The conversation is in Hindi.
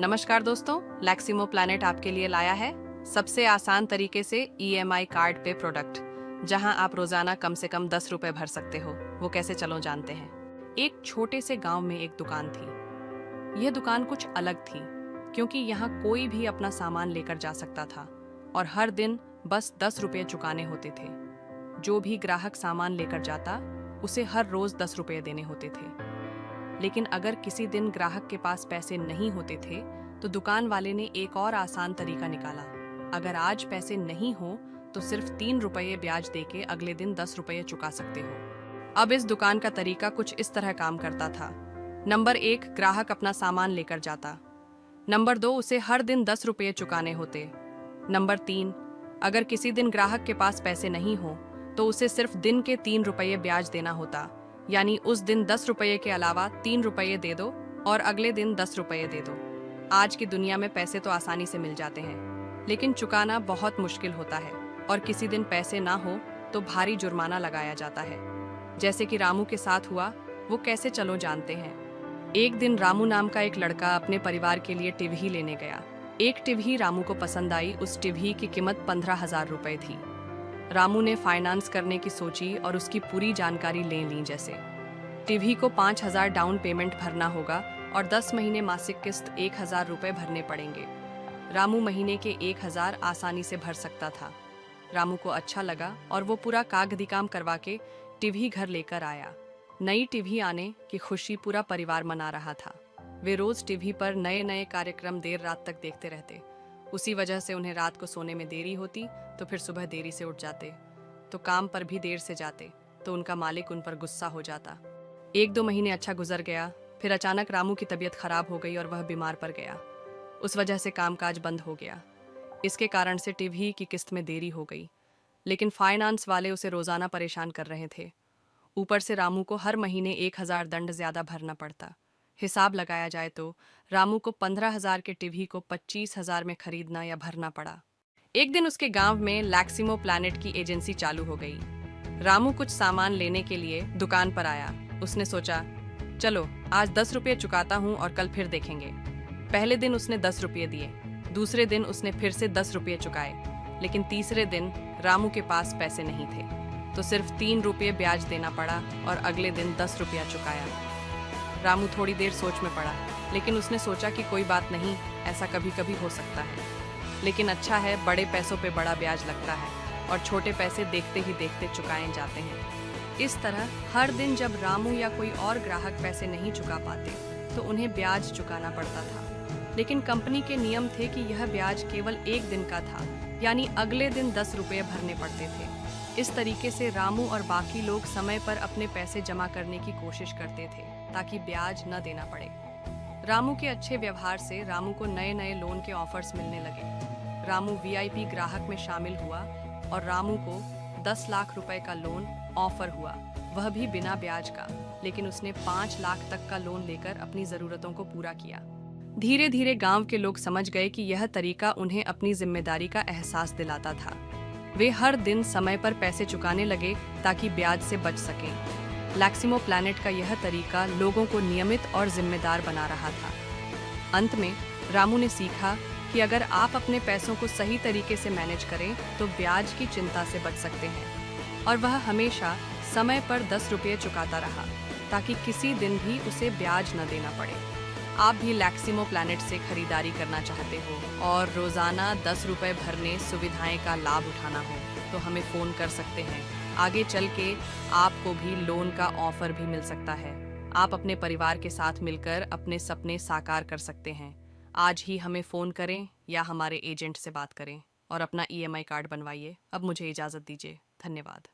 नमस्कार दोस्तों, लैक्सिमो प्लैनेट आपके लिए लाया है सबसे आसान तरीके से ईएमआई कार्ड पे प्रोडक्ट, जहां आप रोजाना कम से कम 10 रुपए भर सकते हो। वो कैसे, चलो जानते हैं। एक छोटे से गांव में एक दुकान थी। यह दुकान कुछ अलग थी क्योंकि यहाँ कोई भी अपना सामान लेकर जा सकता था और हर दिन बस 10 रुपये चुकाने होते थे। जो भी ग्राहक सामान लेकर जाता उसे हर रोज 10 रुपये देने होते थे। लेकिन अगर किसी दिन ग्राहक के पास पैसे नहीं होते थे तो दुकान वाले ने एक और आसान तरीका निकाला। अगर आज पैसे नहीं हो तो सिर्फ 3 रुपये ब्याज देके अगले दिन 10 रुपये चुका सकते हो। अब इस दुकान का तरीका कुछ इस तरह काम करता था। नंबर 1, ग्राहक अपना सामान लेकर जाता। नंबर 2, उसे हर दिन 10 रुपये चुकाने होते। नंबर 3, अगर किसी दिन ग्राहक के पास पैसे नहीं हो तो उसे सिर्फ दिन के 3 रुपये ब्याज देना होता, यानी उस दिन 10 रुपये के अलावा 3 रुपये दे दो और अगले दिन 10 रुपये दे दो। आज की दुनिया में पैसे तो आसानी से मिल जाते हैं, लेकिन चुकाना बहुत मुश्किल होता है और किसी दिन पैसे ना हो तो भारी जुर्माना लगाया जाता है, जैसे कि रामू के साथ हुआ। वो कैसे, चलो जानते हैं। एक दिन रामू नाम का एक लड़का अपने परिवार के लिए टिवही लेने गया। एक टिवही रामू को पसंद आई। उस टिवही की कीमत 15,000 रुपये थी। रामू ने फाइनेंस करने की सोची और उसकी पूरी जानकारी ले ली, जैसे टीवी को 5,000 डाउन पेमेंट भरना होगा और 10 महीने मासिक किस्त 1,000 रुपये भरने पड़ेंगे। रामू महीने के 1,000 आसानी से भर सकता था। रामू को अच्छा लगा और वो पूरा कागजी काम करवा के टीवी घर लेकर आया। नई टीवी आने की खुशी पूरा परिवार मना रहा था। वे रोज टीवी पर नए नए कार्यक्रम देर रात तक देखते रहते। उसी वजह से उन्हें रात को सोने में देरी होती तो फिर सुबह देरी से उठ जाते, तो काम पर भी देर से जाते, तो उनका मालिक उन पर गुस्सा हो जाता। 1-2 महीने अच्छा गुजर गया। फिर अचानक रामू की तबीयत खराब हो गई और वह बीमार पड़ गया। उस वजह से कामकाज बंद हो गया। इसके कारण से टीवी की किस्त में देरी हो गई, लेकिन फाइनेंस वाले उसे रोजाना परेशान कर रहे थे। ऊपर से रामू को हर महीने 1,000 दंड ज्यादा भरना पड़ता। हिसाब लगाया जाए तो रामू को 15,000 के टीवी को 25,000 में खरीदना या भरना पड़ा। एक दिन उसके गांव में लैक्सिमो प्लैनेट की एजेंसी चालू हो गई। रामू कुछ सामान लेने के लिए दुकान पर आया। उसने सोचा, चलो आज 10 रुपये चुकाता हूँ और कल फिर देखेंगे। पहले दिन उसने 10 रुपये दिए, दूसरे दिन उसने फिर से 10 रुपये चुकाए, लेकिन तीसरे दिन रामू के पास पैसे नहीं थे, तो सिर्फ 3 रुपये ब्याज देना पड़ा और अगले दिन 10 रुपया चुकाया। रामू थोड़ी देर सोच में पड़ा, लेकिन उसने सोचा कि कोई बात नहीं, ऐसा कभी कभी हो सकता है। लेकिन अच्छा है, बड़े पैसों पे बड़ा ब्याज लगता है और छोटे पैसे देखते ही देखते चुकाए जाते हैं। इस तरह हर दिन जब रामू या कोई और ग्राहक पैसे नहीं चुका पाते तो उन्हें ब्याज चुकाना पड़ता था। लेकिन कंपनी के नियम थे कि यह ब्याज केवल 1 दिन का था, यानी अगले दिन 10 रुपये भरने पड़ते थे। इस तरीके से रामू और बाकी लोग समय पर अपने पैसे जमा करने की कोशिश करते थे ताकि ब्याज न देना पड़े। रामू के अच्छे व्यवहार से रामू को नए नए लोन के ऑफर्स मिलने लगे। रामू वीआईपी ग्राहक में शामिल हुआ और रामू को 10 लाख रुपए का लोन ऑफर हुआ, वह भी बिना ब्याज का। लेकिन उसने 5 लाख तक का लोन लेकर अपनी जरूरतों को पूरा किया। धीरे धीरे गांव के लोग समझ गए कि यह तरीका उन्हें अपनी जिम्मेदारी का एहसास दिलाता था। वे हर दिन समय पर पैसे चुकाने लगे ताकि ब्याज से बच सकें। लैक्सिमो प्लैनेट का यह तरीका लोगों को नियमित और जिम्मेदार बना रहा था। अंत में रामू ने सीखा कि अगर आप अपने पैसों को सही तरीके से मैनेज करें तो ब्याज की चिंता से बच सकते हैं। और वह हमेशा समय पर 10 रुपये चुकाता रहा ताकि किसी दिन भी उसे ब्याज न देना पड़े। आप भी लैक्सिमो प्लैनेट से खरीदारी करना चाहते हो और रोजाना 10 रुपये भरने सुविधाएं का लाभ उठाना हो तो हमें फ़ोन कर सकते हैं। आगे चल के आपको भी लोन का ऑफर भी मिल सकता है। आप अपने परिवार के साथ मिलकर अपने सपने साकार कर सकते हैं। आज ही हमें फ़ोन करें या हमारे एजेंट से बात करें और अपना ईएमआई कार्ड बनवाइए। अब मुझे इजाज़त दीजिए। धन्यवाद।